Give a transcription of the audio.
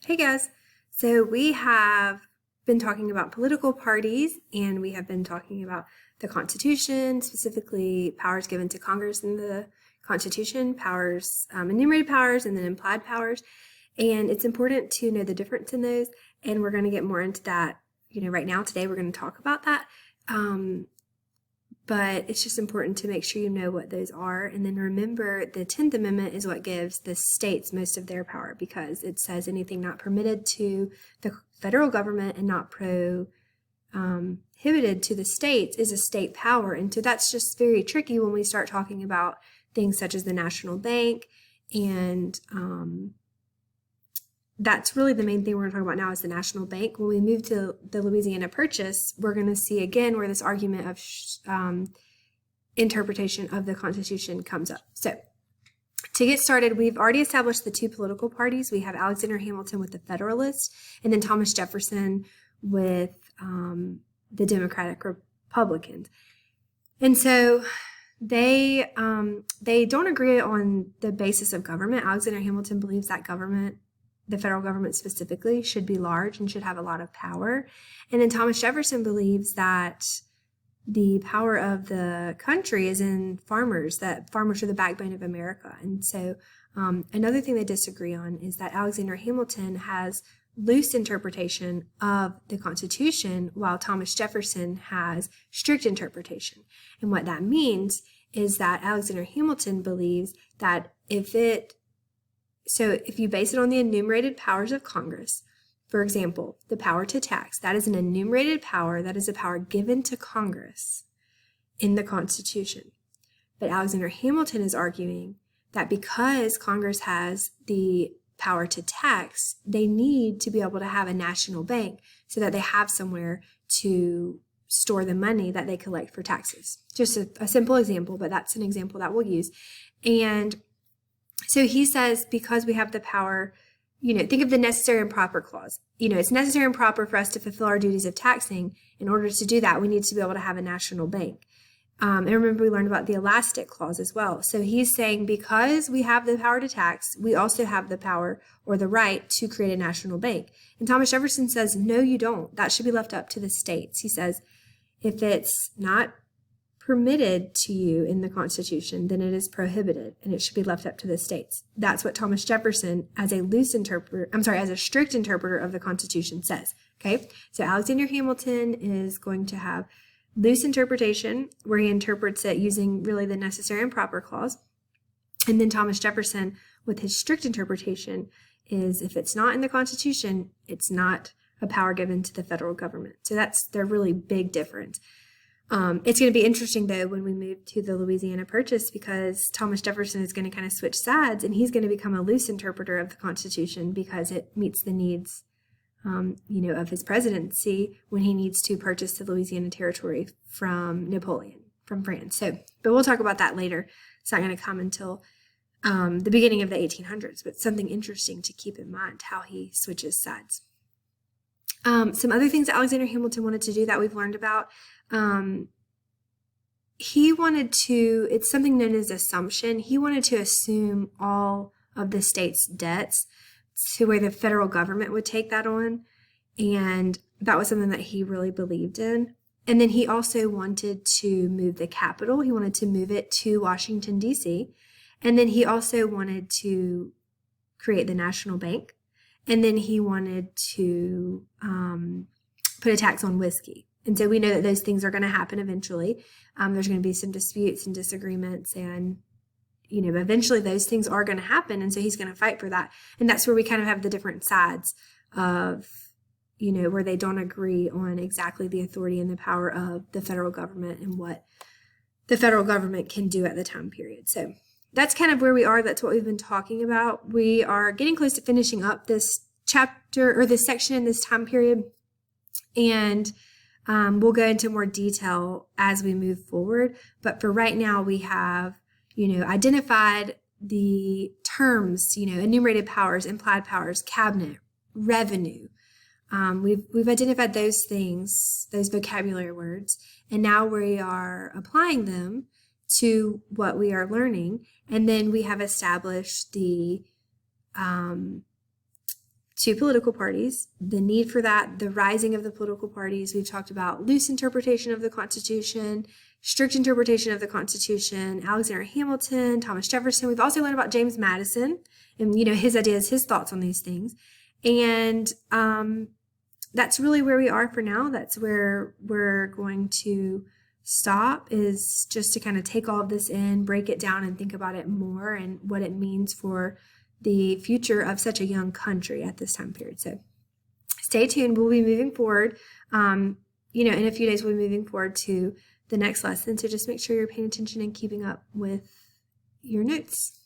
Hey guys, so we have been talking about political parties and we have been talking about the Constitution, specifically powers given to Congress in the Constitution, powers, enumerated powers and then implied powers. And it's important to know the difference in those, and we're going to get more into that, right now. Today we're going to talk about that. But it's just important to make sure you know what those are. And then remember, the 10th Amendment is what gives the states most of their power, because it says anything not permitted to the federal government and not prohibited to the states is a state power. And so that's just very tricky when we start talking about things such as the national bank. And that's really the main thing we're going to talk about now is the national bank. When we move to the Louisiana Purchase, we're going to see again where this argument of interpretation of the Constitution comes up. So to get started, we've already established the two political parties. We have Alexander Hamilton with the Federalists and then Thomas Jefferson with the Democratic Republicans. And so they don't agree on the basis of government. Alexander Hamilton believes that government, the federal government specifically, should be large and should have a lot of power. And then Thomas Jefferson believes that the power of the country is in farmers, that farmers are the backbone of America. And so another thing they disagree on is that Alexander Hamilton has loose interpretation of the Constitution, while Thomas Jefferson has strict interpretation. And what that means is that Alexander Hamilton believes that if you base it on the enumerated powers of Congress, for example, the power to tax, that is an enumerated power, that is a power given to Congress in the Constitution. But Alexander Hamilton is arguing that because Congress has the power to tax, they need to be able to have a national bank so that they have somewhere to store the money that they collect for taxes. Just a simple example, but that's an example that we'll use. And so he says, because we have the power, think of the necessary and proper clause. It's necessary and proper for us to fulfill our duties of taxing. In order to do that, we need to be able to have a national bank. And remember, we learned about the elastic clause as well. So he's saying, because we have the power to tax, we also have the power or the right to create a national bank. And Thomas Jefferson says, no, you don't. That should be left up to the states. He says, if it's not permitted to you in the Constitution, then it is prohibited and it should be left up to the states. That's what Thomas Jefferson, as a strict interpreter of the Constitution, says. Okay, so Alexander Hamilton is going to have loose interpretation where he interprets it using really the necessary and proper clause. And then Thomas Jefferson, with his strict interpretation, is if it's not in the Constitution, it's not a power given to the federal government. So that's their really big difference. It's going to be interesting, though, when we move to the Louisiana Purchase, because Thomas Jefferson is going to kind of switch sides, and he's going to become a loose interpreter of the Constitution because it meets the needs, of his presidency when he needs to purchase the Louisiana Territory from Napoleon, from France. But we'll talk about that later. It's not going to come until the beginning of the 1800s, but something interesting to keep in mind, how he switches sides. Some other things that Alexander Hamilton wanted to do that we've learned about. He wanted to, it's something known as assumption. He wanted to assume all of the state's debts to where the federal government would take that on. And that was something that he really believed in. And then he also wanted to move the capital. He wanted to move it to Washington, D.C. And then he also wanted to create the national bank. And then he wanted to put a tax on whiskey. And so we know that those things are going to happen eventually. There's going to be some disputes and disagreements, and eventually those things are going to happen. And so he's going to fight for that. And that's where we kind of have the different sides of, where they don't agree on exactly the authority and the power of the federal government and what the federal government can do at the time period. So that's kind of where we are. That's what we've been talking about. We are getting close to finishing up this chapter or this section in this time period. And we'll go into more detail as we move forward. But for right now, we have, identified the terms, enumerated powers, implied powers, cabinet, revenue. We've identified those things, those vocabulary words, and now we are applying them to what we are learning. And then we have established the two political parties, the need for that, the rising of the political parties. We've talked about loose interpretation of the Constitution, strict interpretation of the Constitution, Alexander Hamilton, Thomas Jefferson. We've also learned about James Madison and, his ideas, his thoughts on these things. And that's really where we are for now. That's where we're going to stop, is just to kind of take all of this in, break it down, and think about it more and what it means for the future of such a young country at this time period. So stay tuned. We'll be moving forward. In a few days, we'll be moving forward to the next lesson. So just make sure you're paying attention and keeping up with your notes.